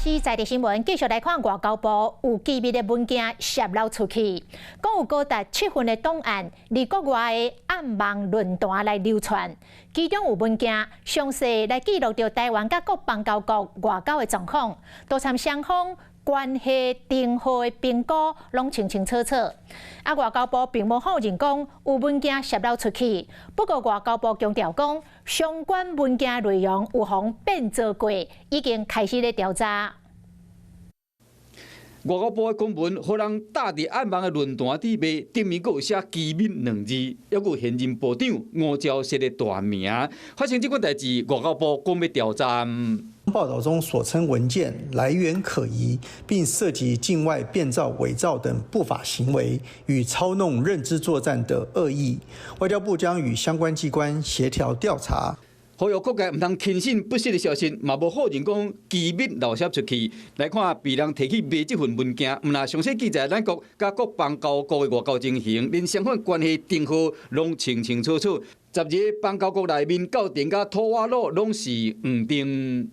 时在地新闻继续来看，外交部有机密的文件泄露出去，讲有高达7份的档案伫国外的暗网论坛来流传，其中有文件详细来记录着台湾甲各邦交国外交的状况，多参双方关系订好的评估拢清清楚楚。外交部并无否认讲有文件泄露出去，不过外交部强调讲，相关文件内容有妨变造过，已经开始咧调查。外交部的公文，互人搭伫暗网的论坛底卖，顶面阁有写机密2字，抑有现任部长吴钊燮的大名。发生这款代志，外交部讲要调查。报道中所称文件来源可疑，并涉及境外变造、伪造等不法行为与操弄认知作战的恶意，外交部将与相关机关协调调查。呼吁各界唔通轻信不实的消息，嘛无否认讲机密漏泄出去。来看被人提起卖这份文件，唔若详细记载咱国甲各邦交国的外交情形，连双方关系订好拢清清楚楚。12个邦交国内面到顶甲土瓦路拢是黄定。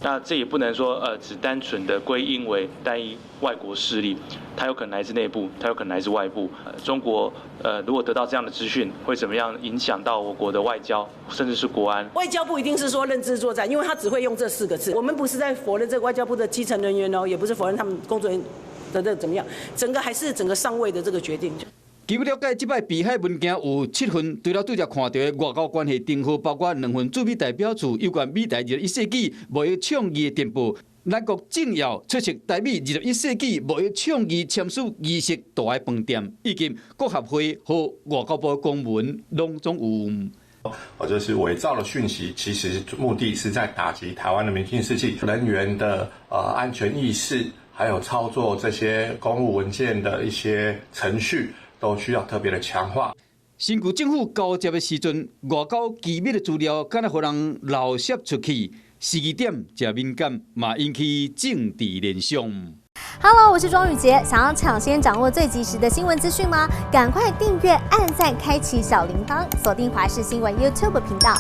那这也不能说只单纯的归因为单一外国势力，它有可能来自内部，它有可能来自外部。中国如果得到这样的资讯，会怎么样影响到我国的外交，甚至是国安？外交部一定是说认知作战，因为他只会用这4个字。我们不是在否认这个外交部的基层人员哦，也不是否认他们工作人员的这怎么样，整个还是整个上位的这个决定。据了解，这摆被害文件有7份，除了对着看到的外交关系订好，包括2份驻美代表处有关美台21世纪贸易倡议的电报，咱国政要出席台美21世纪贸易倡议签署仪式大爱饭店，以及各合会和外交部公文拢总有。就是伪造的讯息，其实目的是在打击台湾的民心士气、人员的安全意识，还有操作这些公务文件的一些程序。都需要特别的强化。身具政府交接的时阵，外交机密的资料敢若互人漏泄出去，时机点真敏感，嘛引起政治联想。Hello， 我是庄宇杰，想要抢先掌握最及时的新闻资讯吗？赶快订阅、按赞、开启小铃铛，锁定华视新闻 YouTube 频道。